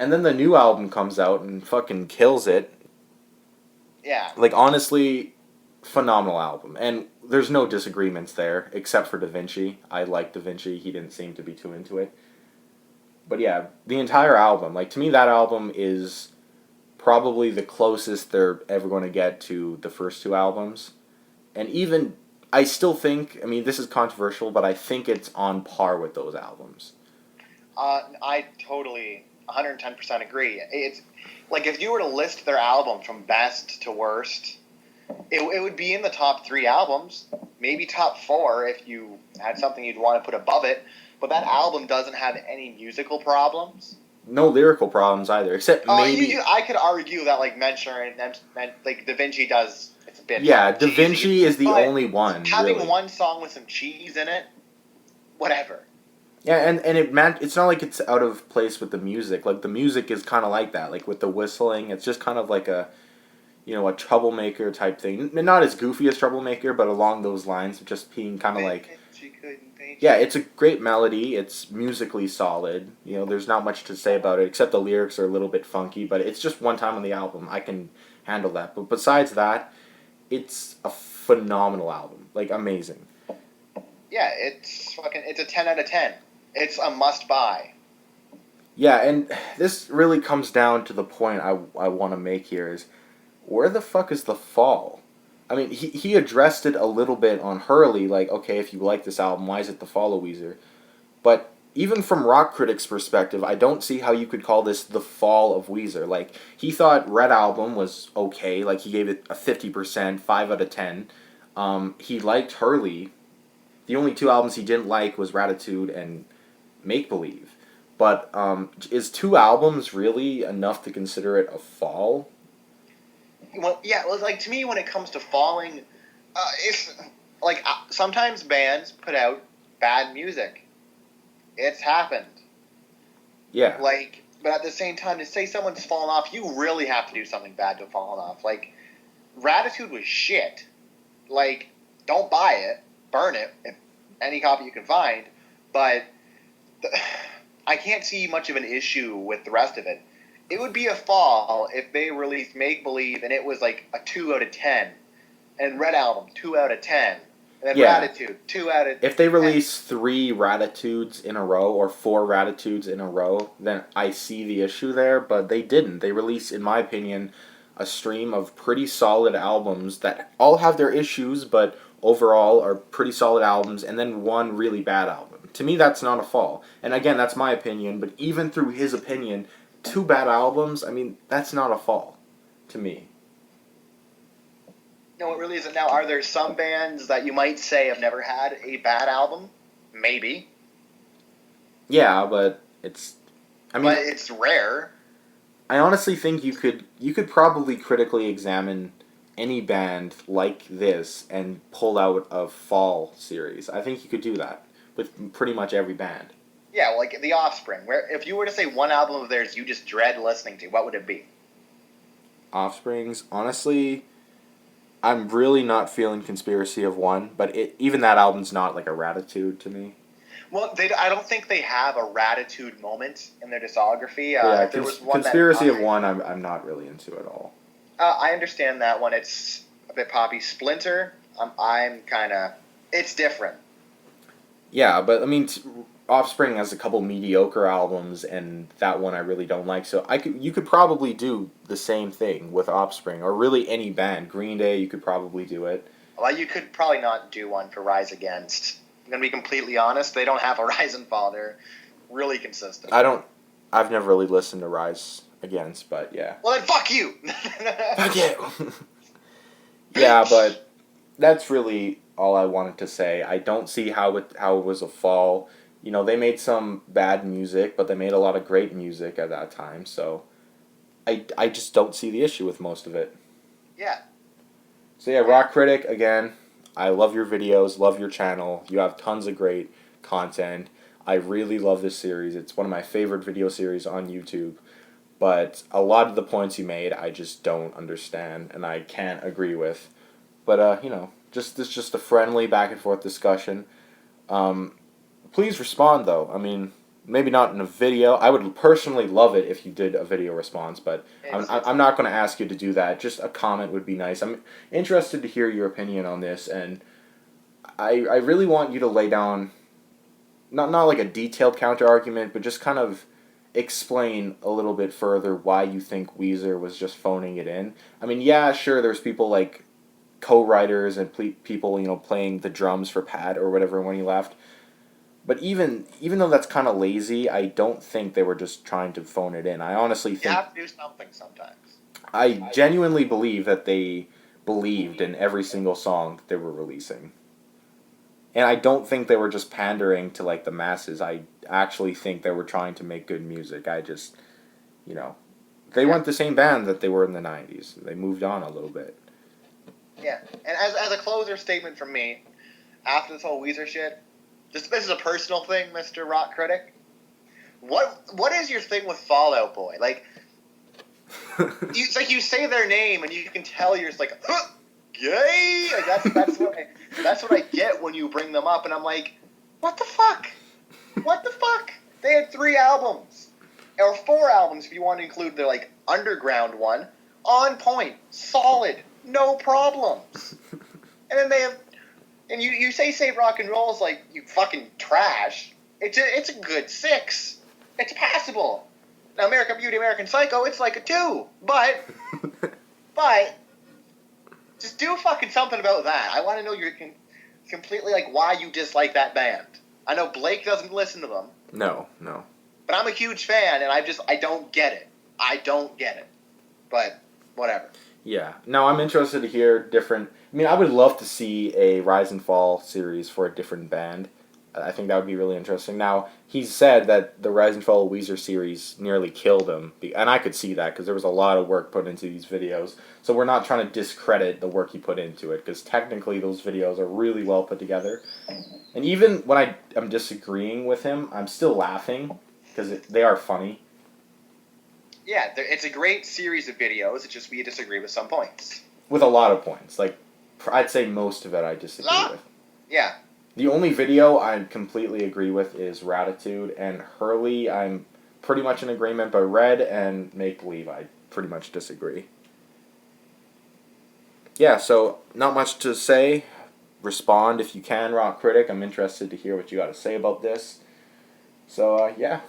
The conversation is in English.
And then the new album comes out and fucking kills it. Yeah. Like, honestly, phenomenal album. And there's no disagreements there, except for Da Vinci. I like Da Vinci. He didn't seem to be too into it. But yeah, the entire album, like, to me, that album is probably the closest they're ever going to get to the first two albums. And even, I still think, I mean, this is controversial, but I think it's on par with those albums. I totally 110% agree. It's like if you were to list their album from best to worst, it would be in the top 3 albums, maybe top 4 if you had something you'd want to put above it. But that album doesn't have any musical problems. No lyrical problems either, except maybe... I could argue that like like Da Vinci does. It's a bit. Yeah, Da cheesy, Vinci is the but only one, having really. one song with some cheese in it, whatever. Yeah, and it's not like it's out of place with the music. Like, the music is kind of like that. Like, with the whistling, it's just kind of like a, you know, a Troublemaker type thing. Not as goofy as Troublemaker, but along those lines of just being kind of like... Yeah, it's a great melody. It's musically solid. You know, there's not much to say about it, except the lyrics are a little bit funky, but it's just one time on the album. I can handle that. But besides that, it's a phenomenal album. Like, amazing. Yeah, it's a 10 out of 10. It's a must-buy. Yeah, and this really comes down to the point I want to make here is, where the fuck is the fall? I mean, he addressed it a little bit on Hurley, like, okay, if you like this album, why is it the fall of Weezer? But even from Rock Critic's perspective, I don't see how you could call this the fall of Weezer. Like, he thought Red Album was okay, like, he gave it a 50%, 5 out of 10. He liked Hurley. The only 2 albums he didn't like was Ratitude and Make Believe. But is 2 albums really enough to consider it a fall? Well, yeah, well, like to me, when it comes to falling, it's like sometimes bands put out bad music. It's happened. Yeah. Like, but at the same time, to say someone's fallen off, you really have to do something bad to have fallen off. Like, Ratitude was shit. Like, don't buy it, burn it, if any copy you can find. But I can't see much of an issue with the rest of it. It would be a fall if they released Make Believe and it was like a 2 out of 10. And Red Album, 2 out of 10. And then Ratitude, 2 out of 10. If they release 3 Ratitudes in a row or 4 Ratitudes in a row, then I see the issue there, but they didn't. They released, in my opinion, a stream of pretty solid albums that all have their issues, but overall are pretty solid albums, and then one really bad album. To me, that's not a fall. And again, that's my opinion, but even through his opinion, 2 bad albums, I mean, that's not a fall, to me. No, it really isn't. Now, are there some bands that you might say have never had a bad album? Maybe. Yeah, but it's... I mean, but it's rare. I honestly think you could probably critically examine any band like this and pull out a fall series. I think you could do that with pretty much every band. Yeah, like The Offspring. Where if you were to say one album of theirs you just dread listening to, what would it be? Offsprings, honestly, I'm really not feeling Conspiracy of One, but even that album's not like a Ratitude to me. Well, I don't think they have a Ratitude moment in their discography. Yeah, there was one Conspiracy of One, I'm not really into at all. I understand that one. It's a bit poppy. Splinter, I'm kind of... It's different. Yeah, but I mean, Offspring has a couple mediocre albums, and that one I really don't like. So you could probably do the same thing with Offspring, or really any band. Green Day, you could probably do it. Well, you could probably not do one for Rise Against. I'm gonna be completely honest. They don't have a rise and fall. They're really consistent. I've never really listened to Rise Against, but yeah. Well, then fuck you. Fuck you. Yeah, but that's really all I wanted to say. I don't see how it was a fall. You know, they made some bad music, but they made a lot of great music at that time, so I just don't see the issue with most of it. Yeah. So yeah, Rock Critic, again, I love your videos, love your channel. You have tons of great content. I really love this series. It's one of my favorite video series on YouTube. But a lot of the points you made, I just don't understand, and I can't agree with. But, you know, this is just a friendly back and forth discussion. Please respond, though. I mean, Maybe not in a video. I would personally love it if you did a video response, but I'm not going to ask you to do that. Just a comment would be nice. I'm interested to hear your opinion on this, and I really want you to lay down, not like a detailed counter argument, but just kind of explain a little bit further why you think Weezer was just phoning it in. I mean, yeah, sure, there's people like co-writers and people, playing the drums for Pat or whatever when he left. But even though that's kind of lazy, I don't think they were just trying to phone it in. I honestly You think have to do something sometimes. I genuinely believe that they believed in every single song that they were releasing. And I don't think they were just pandering to like the masses. I actually think they were trying to make good music. I just, you know, they weren't the same band that they were in the 90s. They moved on a little bit. Yeah, and as a closer statement from me, after this whole Weezer shit, this is a personal thing, Mr. Rock Critic. What is your thing with Fall Out Boy? Like, it's like you say their name and you can tell you're just like, huh, gay. Like that's what I get when you bring them up, and I'm like, what the fuck? What the fuck? They had 3 albums, or 4 albums if you want to include the like underground one. On point, solid, no problems. And then they have, and you say rock and roll is like you fucking trash. It's a good 6. It's passable. Now American Beauty, American Psycho, it's like a 2. But just do fucking something about that. I want to know completely like why you dislike that band. I know Blake doesn't listen to them. No. But I'm a huge fan, and I don't get it. I don't get it. But whatever. Yeah. No, I'm interested to hear different. I mean, I would love to see a Rise and Fall series for a different band. I think that would be really interesting. Now, he's said that the Rise and Fall Weezer series nearly killed him, and I could see that because there was a lot of work put into these videos. So we're not trying to discredit the work he put into it, because technically those videos are really well put together. And even when I'm disagreeing with him, I'm still laughing because they are funny. Yeah, it's a great series of videos. It's just we disagree with some points. With a lot of points. Like, I'd say most of it I disagree with. Yeah. The only video I completely agree with is Ratitude, and Hurley I'm pretty much in agreement, but Red and Make Believe I pretty much disagree. Yeah, so not much to say. Respond if you can, Rock Critic. I'm interested to hear what you got to say about this. So, yeah.